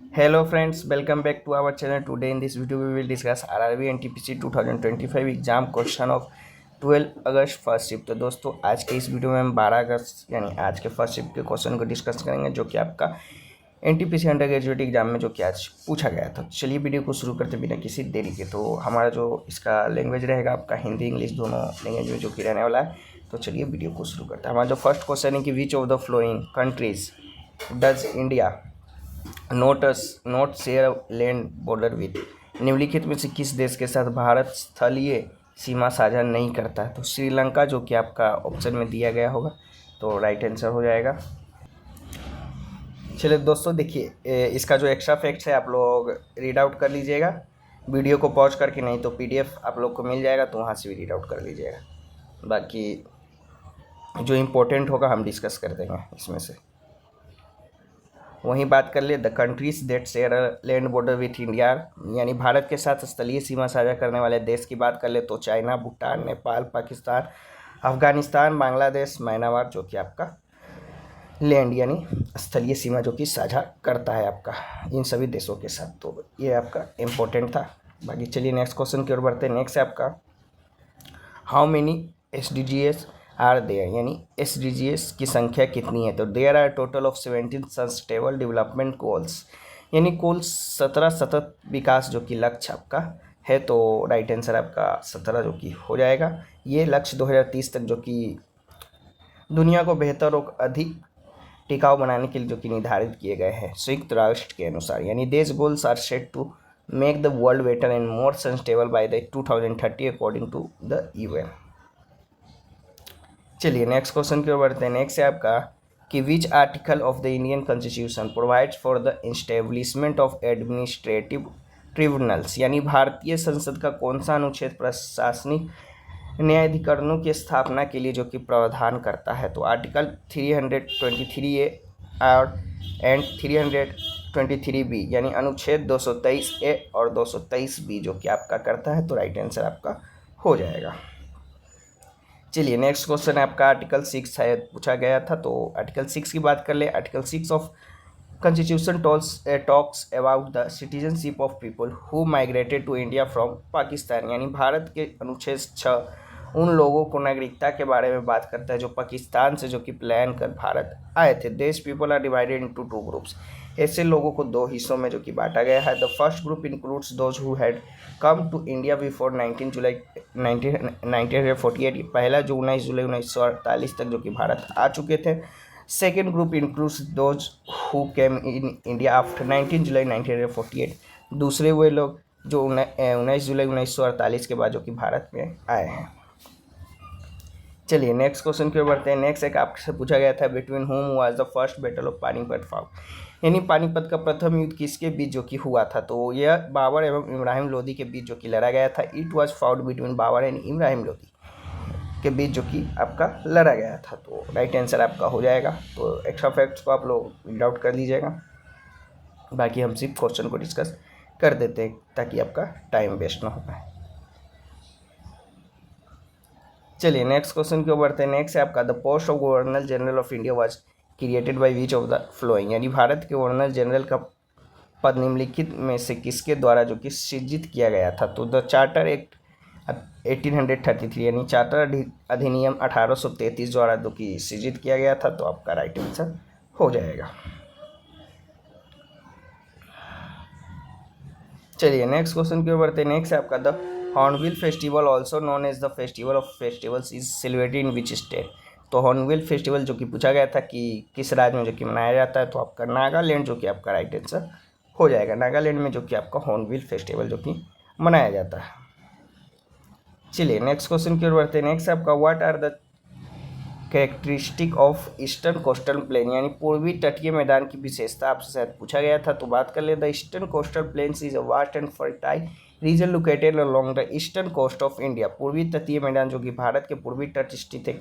Hello friends, welcome back to our channel. Today in this video we will discuss RRB NTPC 2025 exam question of 12 August first shift. तो दोस्तों आज के इस video में हम 12 अगस्त यानी आज के फर्स्ट शिफ्ट के क्वेश्चन को डिस्कस करेंगे जो कि आपका एनटीपीसी अंडर ग्रेजुएट एग्जाम में जो कि आज पूछा गया था। चलिए वीडियो को शुरू करते बिना किसी देरी के। तो हमारा जो इसका लैंग्वेज रहेगा आपका हिंदी इंग्लिश दोनों लैंग्वेज में जो कि रहने वाला है। तो चलिए वीडियो को शुरू करते हैं। हमारा जो फर्स्ट क्वेश्चन है कि which of the flowing countries does India note share land border with. निम्नलिखित में से किस देश के साथ भारत स्थलीय सीमा साझा नहीं करता है? तो श्रीलंका, जो कि आपका ऑप्शन में दिया गया होगा, तो राइट आंसर हो जाएगा। चलिए दोस्तों देखिए, इसका जो एक्स्ट्रा फैक्ट्स है आप लोग रीड आउट कर लीजिएगा वीडियो को पॉज करके, नहीं तो पीडीएफ आप लोग को मिल जाएगा तो वहाँ से भी रीड आउट कर लीजिएगा। बाकी जो इम्पोर्टेंट होगा हम डिस्कस कर देंगे इसमें से। वहीं बात कर ले the countries that share land border with India, यानी भारत के साथ स्थलीय सीमा साझा करने वाले देश की बात कर ले तो चाइना, भूटान, नेपाल, पाकिस्तान, अफगानिस्तान, बांग्लादेश, म्यांमार, जो कि आपका लैंड यानी स्थलीय सीमा जो कि साझा करता है आपका इन सभी देशों के साथ। तो ये आपका इम्पोर्टेंट था। बाकी चलिए नेक्स्ट क्वेश्चन की ओर बढ़ते हैं। नेक्स्ट है आपका how many SDGs are there, यानी SDGs की संख्या कितनी है? तो there are total of 17 sustainable development goals, यानी कुल 17 सतत विकास जो कि लक्ष्य आपका है। तो राइट आंसर आपका 17 जो कि हो जाएगा। ये लक्ष्य 2030 तक जो कि दुनिया को बेहतर और अधिक टिकाऊ बनाने के लिए जो कि निर्धारित किए गए हैं संयुक्त राष्ट्र के अनुसार, यानी these goals are set to make the world better and more sustainable by the 2030 according to the UN। चलिए नेक्स्ट क्वेश्चन की ओर बढ़ते हैं। नेक्स्ट है आपका कि which article of the Indian constitution provides for the establishment of administrative tribunals, यानी भारतीय संसद का कौन सा अनुच्छेद प्रशासनिक न्यायाधिकरणों की स्थापना के लिए जो कि प्रावधान करता है? तो आर्टिकल 323A और एंड 323B, यानी अनुच्छेद 223A और 223B जो कि आपका करता है। तो राइट आंसर आपका हो जाएगा। चलिए नेक्स्ट क्वेश्चन है आपका आर्टिकल 6 शायद पूछा गया था, तो आर्टिकल 6 की बात कर ले। Article 6 of constitution talks about the citizenship of people who migrated to India from Pakistan, यानी भारत के अनुच्छेद 6 उन लोगों को नागरिकता के बारे में बात करता है जो पाकिस्तान से जो कि प्लान कर भारत आए थे। These people are divided into 2 groups, ऐसे लोगों को 2 हिस्सों में जो कि बांटा गया है। The first group includes those who had come to India before 19 July 1948, पहला जो 19 जुलाई 1948 तक जो कि भारत आ चुके थे। Second group includes those who came in India after 19 July 1948, दूसरे वे लोग जो 19 जुलाई 1948 के बाद जो कि भारत में आए हैं। चलिए नेक्स्ट क्वेश्चन की ओर बढ़ते हैं। नेक्स्ट एक आपसे पूछा गया था between home was the first battle of Panipat fought, यानी पानीपत का प्रथम युद्ध किसके बीच जो कि हुआ था? तो यह बाबर एवं इब्राहिम लोदी के बीच जो कि लड़ा गया था। It was fought between Babur and Ibrahim Lodi के बीच जो कि आपका लड़ा गया था। तो राइट आंसर आपका हो जाएगा। तो एक्स्ट्रा फैक्ट्स को आप लोग रीड आउट कर लीजिएगा। बाकी हम सिर्फ क्वेश्चन को डिस्कस कर देते हैं ताकि आपका टाइम वेस्ट ना हो पाए। चलिए नेक्स्ट क्वेश्चन की ओर बढ़ते हैं। नेक्स्ट है आपका the post of governor general of India was created by which of the flowing, यानी भारत के गवर्नर जनरल का पद निम्नलिखित में से किसके द्वारा जो कि सृजित किया गया था? तो द चार्टर एक्ट 1833, यानी चार्टर अधिनियम 1833 द्वारा जो कि सृजित किया गया था। तो आपका राइट आंसर हो जाएगा। चलिए नेक्स्ट क्वेश्चन की ओर बढ़ते हैं। नेक्स्ट है आपका the hornbill festival also known as the festival of festivals is celebrated in which state? तो हॉर्नबिल फेस्टिवल जो कि पूछा गया था कि किस राज्य में जो कि मनाया जाता है? तो आपका नागालैंड जो कि आपका राइट आंसर हो जाएगा। नागालैंड में जो कि आपका हॉर्नबिल फेस्टिवल जो कि मनाया जाता है। चलिए नेक्स्ट क्वेश्चन की ओर बढ़ते हैं। नेक्स्ट आपका what are the characteristic of eastern coastal plain, यानी पूर्वी तटीय मैदान की विशेषता आपसे शायद पूछा गया था। तो बात कर ले the eastern coastal plains is a vast and fertile region located along the eastern coast of India, पूर्वी तटीय मैदान जो कि भारत के पूर्वी तट स्थित एक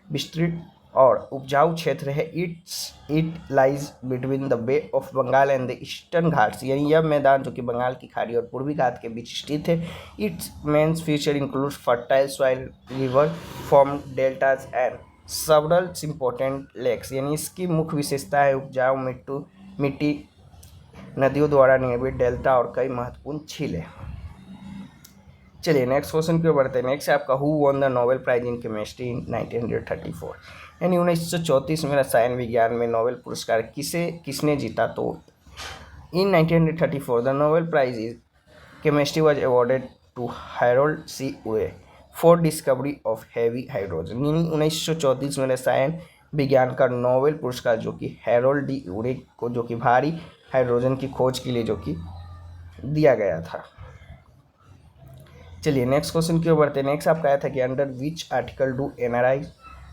विस्तृत और उपजाऊ क्षेत्र है। It lies between the Bay of Bengal and the Eastern Ghats, यानी यह मैदान जो कि बंगाल की खाड़ी और पूर्वी घाट के बीच स्थित है। Its mains feature includes fertile soil, river form deltas and several important lakes, यानी इसकी मुख्य विशेषता है उपजाऊ मिट्टी, नदियों द्वारा निर्मित डेल्टा और कई महत्वपूर्ण झीलें। चलिए नेक्स्ट क्वेश्चन की ओर बढ़ते हैं। नेक्स्ट है आपका who won the Nobel prize in chemistry in 1934, यानी 1934 में रसायन विज्ञान में नोबेल पुरस्कार किसने जीता। तो in 1934 the Nobel prize is chemistry was awarded to Harold C Urey for discovery of heavy hydrogen, यानी 1934 में रसायन विज्ञान का नोबेल पुरस्कार जो कि हैरोल्ड डी उरे को जो कि भारी हाइड्रोजन की खोज के लिए जो कि दिया गया था। चलिए नेक्स्ट क्वेश्चन की ओर बढ़ते हैं। नेक्स्ट आपका आया था कि under which article do NRI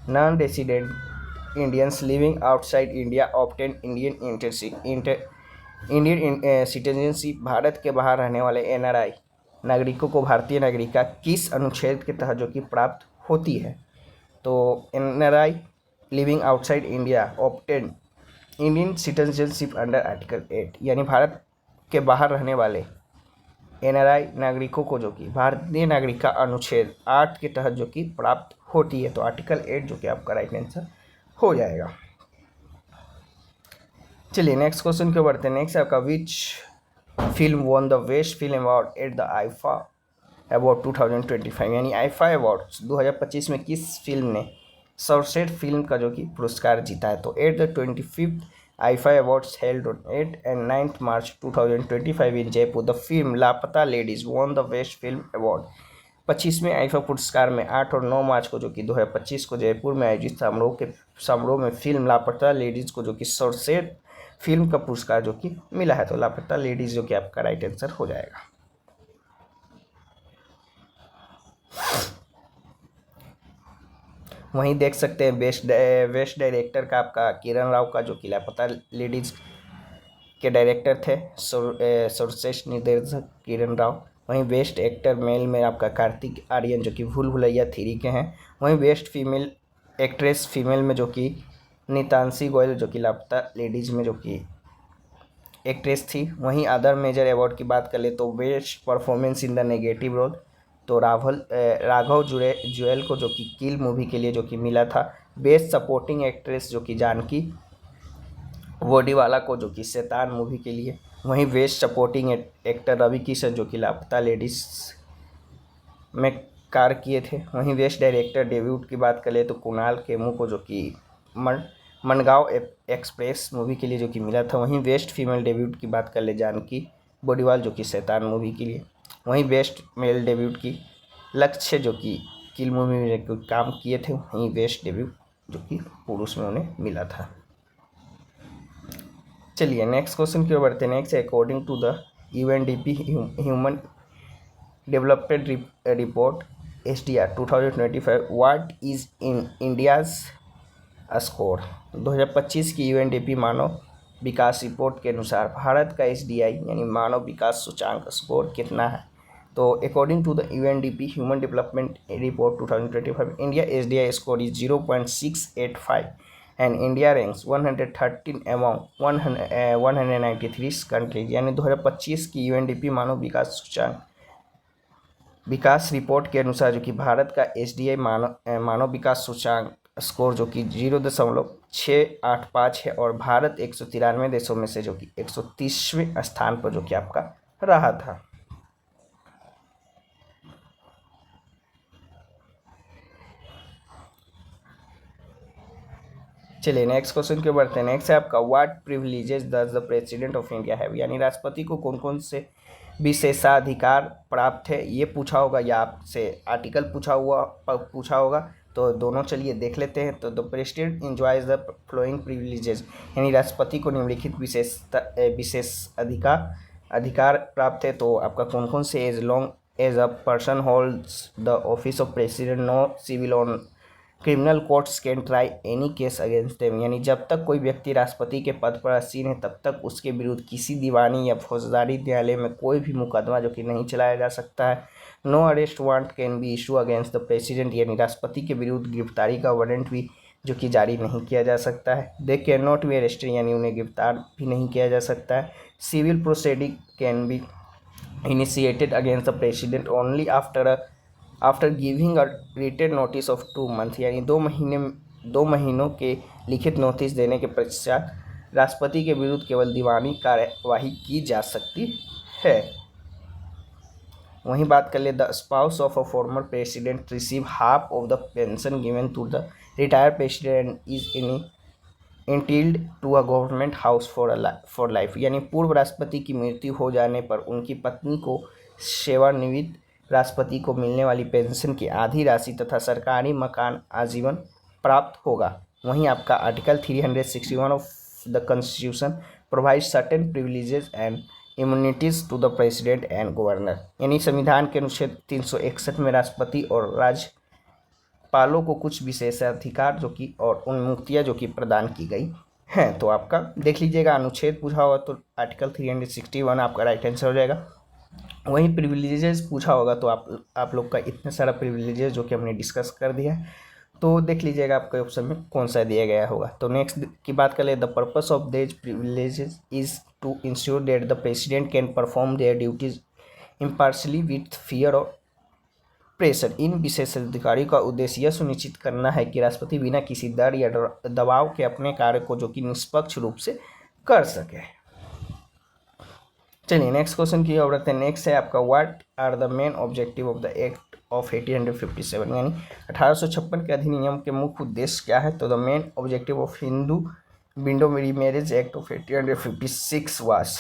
non resident Indians living outside India obtain Indian citizenship, Bharat के बाहर रहने वाले एनआरआई नागरिकों को भारतीय नागरिकता किस अनुच्छेद के तहत जो कि प्राप्त होती है। तो NRI living outside India obtain Indian citizenship under article 8, यानी भारत के बाहर रहने वाले एनआरआई नागरिकों को जो कि भारतीय नागरिकता अनुच्छेद 8 के तहत जो कि प्राप्त होती है। तो आर्टिकल 8 जो कि आपका राइट आंसर हो जाएगा। चलिए नेक्स्ट क्वेश्चन के बढ़ते हैं। नेक्स्ट आपका which film von the best film award at the IIFA award 2025, यानी आईफा अवार्ड 2025 में किस फिल्म ने सर्वश्रेष्ठ फिल्म का जो कि पुरस्कार जीता है। तो at the 25th IIFA awards held on 8 and 9 March 2025 in Jaipur, the film Laapataa Ladies won the best film award. 25वें आईफा पुरस्कार में 8 और 9 मार्च को जो कि 2025 को जयपुर में आयोजित समारोह में फिल्म लापता लेडीज को जो कि सर्वश्रेष्ठ फिल्म का पुरस्कार जो कि मिला है। तो लापता लेडीज जो कि आपका राइट आंसर हो जाएगा। वहीं देख सकते हैं बेस्ट डायरेक्टर का आपका किरण राव का जो कि लापता लेडीज के डायरेक्टर थे सर्वश्रेष्ठ निर्देशक किरण राव। वहीं बेस्ट एक्टर मेल में आपका कार्तिक आर्यन जो कि भूल भुलैया 3 के हैं। वहीं बेस्ट फीमेल एक्ट्रेस फीमेल में जो कि नीतांशी गोयल जो कि लापता लेडीज में जो कि एक्ट्रेस थी। वहीं अदर मेजर अवार्ड की बात कर ले तो best performance in the negative role तो राघव जुएल को जो कि किल मूवी के लिए जो कि मिला था। बेस्ट सपोर्टिंग एक्ट्रेस जो कि जानकी वोडीवाला को जो कि शैतान मूवी के लिए। वहीं best supporting actor Ravi Kishan जो कि लापता लेडीज में कार्य किए थे। वहीं बेस्ट डायरेक्टर डेब्यूट की बात करें तो कुणाल खेमू को जो कि मनगांव एक्सप्रेस मूवी के लिए जो कि मिला था। वहीं बेस्ट फीमेल डेब्यूट की बात कर ले जानकी बोडीवाल जो कि शैतान मूवी के लिए। वहीं बेस्ट मेल डेब्यूट की लक्ष्य जो कि किल मूवी में काम किए थे। वहीं बेस्ट डेब्यूट जो कि पुरुष में उन्हें मिला था। चलिए नेक्स्ट क्वेश्चन की ओर बढ़ते हैं। Next according to the UNDP human development report SDR 2025 what is in India's score. 2025 की यूएनडीपी मानव विकास रिपोर्ट के अनुसार भारत का SDI यानी मानव विकास सूचांक स्कोर कितना है। तो according to the UNDP human development report 2025 India SDI score is 0.685 and India ranks 113 among 193 countries, यानी 2025 की यूएनडीपी मानव विकास रिपोर्ट के अनुसार जो कि भारत का SDI मानव विकास सूचांक स्कोर जो कि 0.685 है और भारत 193 देशों में से जो कि 130वें स्थान पर जो कि आपका रहा था। चलिए नेक्स्ट क्वेश्चन के बढ़ते हैं। नेक्स्ट है आपका what privileges does the president of India have, यानी राष्ट्रपति को कौन कौन से विशेषाधिकार प्राप्त है। ये पूछा होगा या आपसे आर्टिकल पूछा होगा तो दोनों चलिए देख लेते हैं। तो the president enjoys the flowing privileges, यानी राष्ट्रपति को निम्नलिखित विशेष अधिकार प्राप्त है। तो आपका कौन कौन से as long as a person holds the office of president no civil on criminal courts can try any case against them, यानी जब तक कोई व्यक्ति राष्ट्रपति के पद पर आसीन है तब तक उसके विरुद्ध किसी दीवानी या फौजदारी न्यायालय में कोई भी मुकदमा जो कि नहीं चलाया जा सकता है। No arrest warrant can be issue against the president, यानी राष्ट्रपति के विरुद्ध गिरफ्तारी का वारंट भी जो कि जारी नहीं किया जा सकता है। They can not be arrested, यानी उन्हें गिरफ्तार भी नहीं किया जा सकता है। Civil proceeding can be initiated against the president only after giving a written notice of 2 months, यानी 2 महीनों के लिखित नोटिस देने के पश्चात राष्ट्रपति के विरुद्ध केवल दीवानी कार्यवाही की जा सकती है। वहीं बात कर ले, the spouse of a former president receive half of the pension given to the retired president is entitled to a government house for life, यानी पूर्व राष्ट्रपति की मृत्यु हो जाने पर उनकी पत्नी को सेवानिवृत्त राष्ट्रपति को मिलने वाली पेंशन की आधी राशि तथा सरकारी मकान आजीवन प्राप्त होगा। वहीं आपका article 361 of the constitution provide certain privileges and immunities to the president and governor, यानी संविधान के अनुच्छेद 361 में राष्ट्रपति और राज्यपालों को कुछ विशेषाधिकार जो कि और उन मुक्तियाँ जो कि प्रदान की गई हैं। तो आपका देख लीजिएगा, अनुच्छेद पूछा होगा तो आर्टिकल 361 आपका राइट आंसर हो जाएगा। वहीं प्रिविलेजेस पूछा होगा तो आप लोग का इतना सारा प्रिविलेजेस जो कि हमने डिस्कस कर दिया है, तो देख लीजिएगा आपके ऑप्शन में कौन सा दिया गया होगा। तो नेक्स्ट की बात कर ले, the purpose of this privileges is to ensure that the president can perform their duties impartially with fear और प्रेशर। इन विशेषाधिकारियों का उद्देश्य यह सुनिश्चित करना है कि राष्ट्रपति बिना किसी डर या दबाव के अपने कार्य को जो कि निष्पक्ष रूप से कर सके। चलिए नेक्स्ट क्वेश्चन की ओर बढ़ते हैं। नेक्स्ट है आपका, what are the main objective of the act of 1857, यानी 1856 के अधिनियम के मुख्य उद्देश्य क्या है। तो the main objective of Hindu widow remarriage act of 1856 was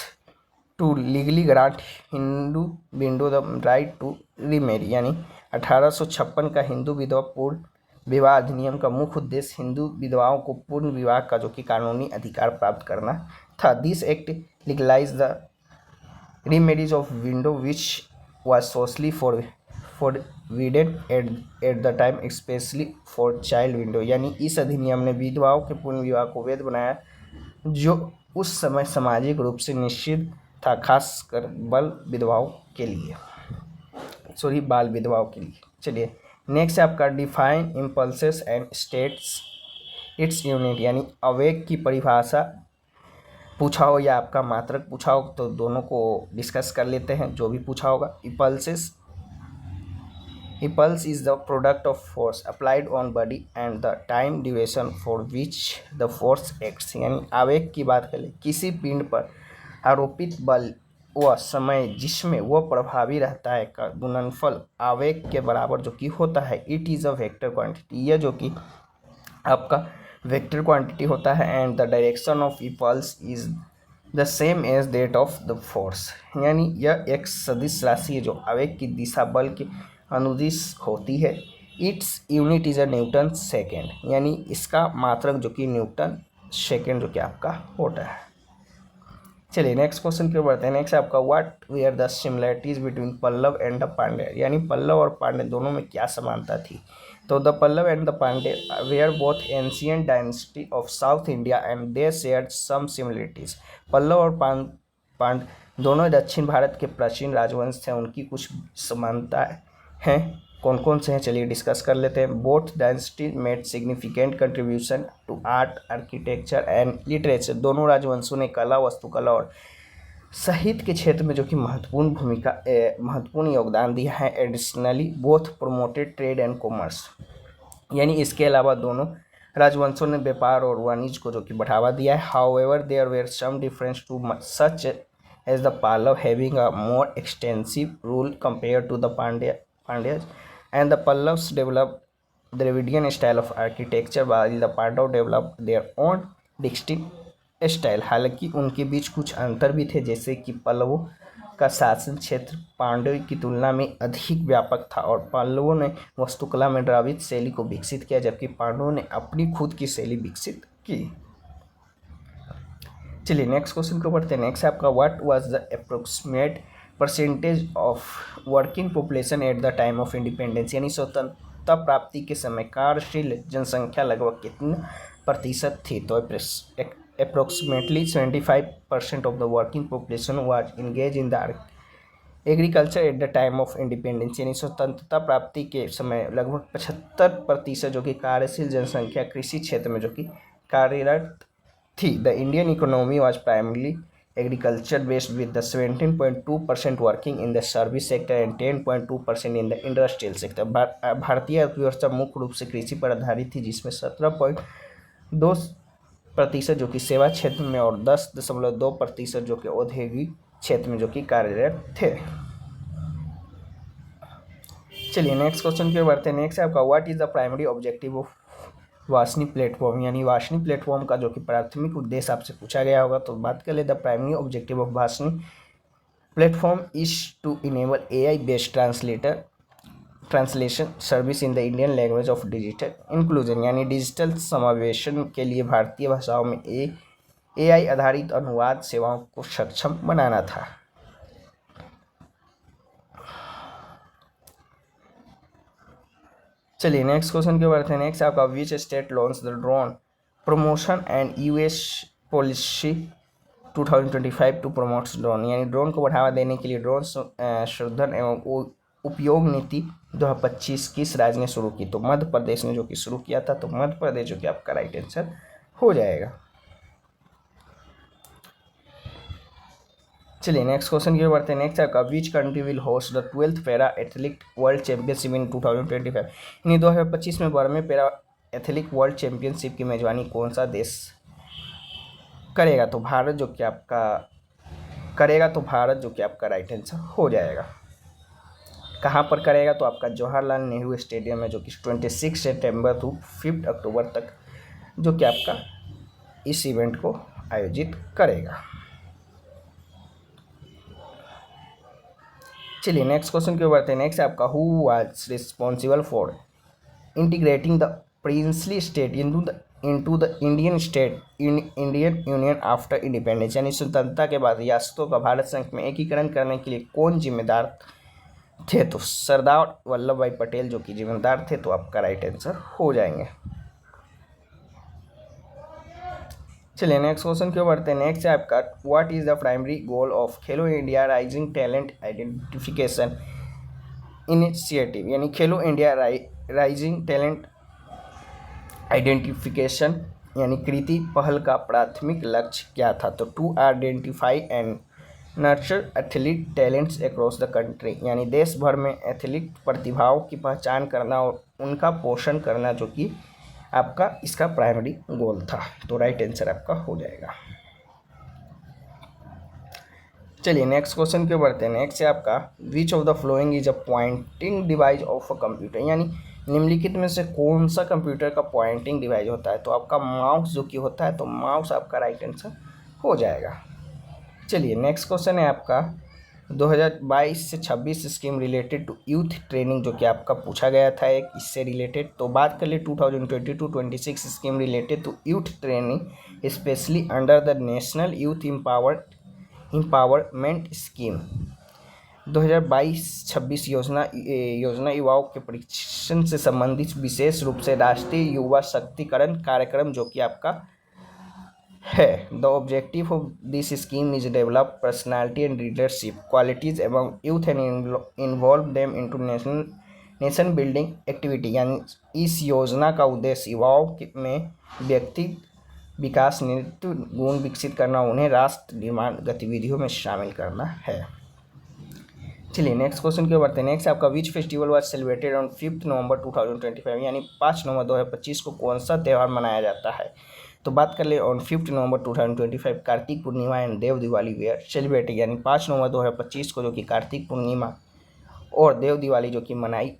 to legally grant Hindu widow the right to remarry, यानी 1856 का हिंदू विधवा पूर्ण विवाह अधिनियम का मुख्य उद्देश्य हिंदू विधवाओं को पूर्ण विवाह का जो कि कानूनी अधिकार प्राप्त करना था। This act legalize the remarriage of widow which was socially forbidden at the time, especially for child widow, यानी इस अधिनियम ने विधवाओं के पूर्ण विवाह को वैध बनाया जो उस समय सामाजिक रूप से निषिद्ध था, खासकर बाल विधवाओं के लिए। चलिए नेक्स्ट है आपका, define impulses and states its unit, यानी आवेग की परिभाषा पूछा हो या आपका मात्रक पूछा हो तो दोनों को डिस्कस कर लेते हैं। जो भी पूछा होगा, impulse is the product of force applied on body and the time duration for which the force acts, यानी आवेग की बात करें, किसी पिंड पर आरोपित बल व समय जिसमें वह प्रभावी रहता है का गुणनफल आवेग के बराबर जो कि होता है। It is a vector quantity, यह जो कि आपका वेक्टर क्वांटिटी होता है। And the direction of impulse is the same as that of the force, यानी यह एक सदिश राशि है जो आवेग की दिशा बल के अनुदिश होती है। Its unit is a Newton second, यानी इसका मात्रक जो कि न्यूटन सेकेंड जो कि आपका होता है। चलिए नेक्स्ट क्वेश्चन की ओर बढ़ते हैं। नेक्स्ट आपका, what were the similarities between Pallava and the Pandya, यानी पल्लव और पांड्य दोनों में क्या समानता थी। तो the Pallava and the Pandya were both ancient dynasty of South India and they shared some similarities. Pallava और पांड्य दोनों दक्षिण भारत के प्राचीन राजवंश थे, उनकी कुछ समानताएं हैं। कौन कौन से हैं चलिए डिस्कस कर लेते हैं। Both dynasty made significant contribution to art, architecture and literature, दोनों राजवंशों ने कला, वास्तुकला और साहित्य के क्षेत्र में जो कि महत्वपूर्ण योगदान दिया है। Additionally both promoted trade and commerce, यानी इसके अलावा दोनों राजवंशों ने व्यापार और वाणिज्य को जो कि बढ़ावा दिया है। However there were some difference to such as the Pallava having a more extensive rule compare to the Pandyas and the Pallavas developed Dravidian style of architecture while the Pandav developed their own distinct style. हालांकि उनके बीच कुछ अंतर भी थे, जैसे कि पल्लवों का शासन क्षेत्र पांड्यों की तुलना में अधिक व्यापक था और पल्लवों ने वास्तुकला में द्रविड़ शैली को विकसित किया, जबकि पांड्यों ने अपनी खुद की शैली विकसित की। चलिए नेक्स्ट क्वेश्चन को पढ़ते हैं। नेक्स्ट है आपका, what was the approximate percentage of working population at the time of independence, यानी स्वतंत्रता प्राप्ति के समय कार्यशील जनसंख्या लगभग कितना प्रतिशत थी। तो approximately 75% of the working population was engaged in the agriculture at the time of independence, यानी स्वतंत्रता प्राप्ति के समय लगभग 75% जो कि कार्यशील जनसंख्या कृषि क्षेत्र में जो कि कार्यरत थी। The Indian economy was primarily agriculture based with the 17.2% working in the service sector and 10.2% in the industrial sector. भारतीय अर्थव्यवस्था मुख्य रूप से कृषि पर आधारित थी, जिसमें 17.2 प्रतिशत जो कि सेवा क्षेत्र में और 10.2% जो कि औद्योगिक क्षेत्र में जो कि कार्यरत थे। चलिए नेक्स्ट क्वेश्चन की ओर बढ़ते हैं। नेक्स्ट है आपका what is the primary objective of वासनी प्लेटफॉर्म, यानी वासनी प्लेटफॉर्म का जो कि प्राथमिक उद्देश्य आपसे पूछा गया होगा। तो बात कर ले, द प्राइमरी ऑब्जेक्टिव ऑफ वासनी platform is to enable AI based translation service in the Indian language of digital inclusion, यानी डिजिटल समावेशन के लिए भारतीय भाषाओं में AI आधारित अनुवाद सेवाओं को सक्षम बनाना था। चलिए नेक्स्ट क्वेश्चन के बढ़ते हैं। नेक्स्ट आपका which state launch the drone promotion and US policy 2025 to promotes drone, यानी ड्रोन को बढ़ावा देने के लिए ड्रोन संवर्धन एवं उपयोग नीति 2025 किस राज्य ने शुरू की? तो मध्य प्रदेश ने जो कि शुरू किया था। तो मध्य प्रदेश जो कि आपका राइट आंसर हो जाएगा। चलिए नेक्स्ट क्वेश्चन की ओर बढ़ते हैं। नेक्स्ट आपका which country will host the 12th para athletic world championship इन 2025, यानी 2025 में 12वें पैरा एथलेटिक वर्ल्ड चैंपियनशिप की मेजबानी कौन सा देश करेगा? तो भारत जो कि आपका करेगा। तो भारत जो कि आपका राइट आंसर हो जाएगा। कहाँ पर करेगा? तो आपका जवाहरलाल नेहरू स्टेडियम में, जो कि 26 सितंबर टू 5 अक्टूबर तक जो कि आपका इस इवेंट को आयोजित करेगा। चलिए नेक्स्ट क्वेश्चन की ओर बढ़ते हैं। नेक्स्ट आपका who was responsible for integrating the princely state into the Indian union after independence, यानी स्वतंत्रता के बाद रियासतों का भारत संघ में एकीकरण करने के लिए कौन जिम्मेदार थे? तो सरदार वल्लभ भाई पटेल जो कि जिम्मेदार थे। तो आपका राइट आंसर हो जाएंगे। चलिए नेक्स्ट क्वेश्चन क्यों बढ़ते हैं। नेक्स्ट है आपका what is the primary goal of Khelo India rising talent identification initiative, यानी Khelo India rising talent identification यानी कृति पहल का प्राथमिक लक्ष्य क्या था? तो to identify and nurture athlete talents across the country, यानी देश भर में एथलीट प्रतिभाओं की पहचान करना और उनका पोषण करना जो कि आपका इसका प्राइमरी गोल था। तो राइट आंसर आपका हो जाएगा। चलिए नेक्स्ट क्वेश्चन क्यों बढ़ते हैं। नेक्स्ट है आपका which of the following is a pointing device of a computer, यानी निम्नलिखित में से कौन सा कंप्यूटर का पॉइंटिंग डिवाइस होता है? तो आपका माउस जो कि होता है। तो माउस आपका राइट आंसर हो जाएगा। चलिए नेक्स्ट क्वेश्चन है आपका 2022 से 26 scheme related to youth training जो कि आपका पूछा गया था एक इससे रिलेटेड। तो बात कर ले 2022-26 scheme related to youth training specially under the national youth empowerment scheme 2022-26 योजना युवाओं के प्रशिक्षण से संबंधित विशेष रूप से राष्ट्रीय युवा शक्तिकरण कार्यक्रम जो कि आपका है। The objective of this scheme is develop personality and leadership qualities एवं youth and involve them into nation building activity, यानी इस योजना का उद्देश्य युवाओं में व्यक्ति विकास नेतृत्व गुण विकसित करना, उन्हें राष्ट्र निर्माण गतिविधियों में शामिल करना है। चलिए नेक्स्ट क्वेश्चन की ओर बढ़ते हैं। नेक्स्ट आपका which festival was celebrated on 5 November 2025, यानी 5 नवंबर 2025 को कौन सा त्यौहार मनाया जाता है? तो बात कर ले on 5 November 2025 Kartik Purnima and Dev Diwali were celebrated, यानी 5 नवंबर 2025 को जो कि कार्तिक पूर्णिमा और देव दिवाली जो कि मनाई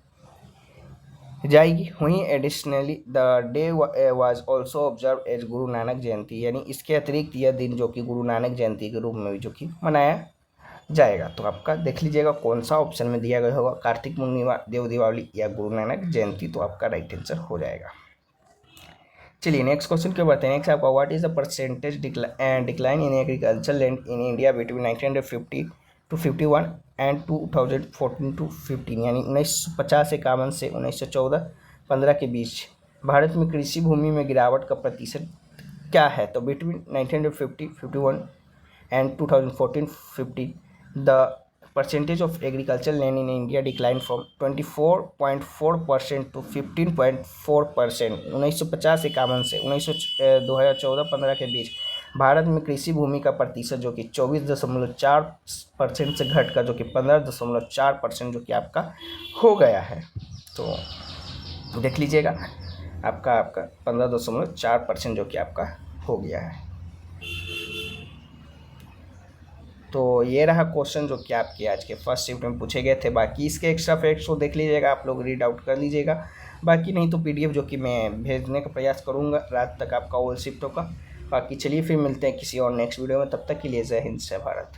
जाएगी। वहीं additionally the day was also observe as Guru Nanak जयंती, यानी इसके अतिरिक्त यह दिन जो कि गुरु नानक जयंती के रूप में भी जो कि मनाया जाएगा। तो आपका देख लीजिएगा कौन सा ऑप्शन में दिया गया होगा, कार्तिक पूर्णिमा, देव दिवाली या गुरु नानक जयंती। तो आपका राइट आंसर हो जाएगा। चलिए नेक्स्ट क्वेश्चन क्यों बढ़ते हैं। नेक्स्ट आपका what is the percentage decline in agriculture land in India between 1950-51 and 2014-15, यानी 1950 51 से 1914-15 के बीच भारत में कृषि भूमि में गिरावट का प्रतिशत क्या है? तो between 1950-51 and 2014-15 the percentage of agricultural land in India declined from 24.4% to 15.4%। 1950-51 से 2014-15 के बीच भारत में कृषि भूमि का प्रतिशत जो कि 24.4% से घटकर जो कि 15.4% जो कि आपका हो गया है। तो देख लीजिएगा आपका 15.4% जो कि आपका हो गया है। तो ये रहा क्वेश्चन जो कि आपके आज के फर्स्ट शिफ्ट में पूछे गए थे। बाकी इसके एक्स्ट्रा फैक्ट्स को देख लीजिएगा, आप लोग रीड आउट कर लीजिएगा। बाकी नहीं तो पीडीएफ जो कि मैं भेजने का प्रयास करूँगा रात तक आपका ऑल शिफ्टों का। बाकी चलिए फिर मिलते हैं किसी और नेक्स्ट वीडियो में, तब तक के लिए जय हिंद जय भारत।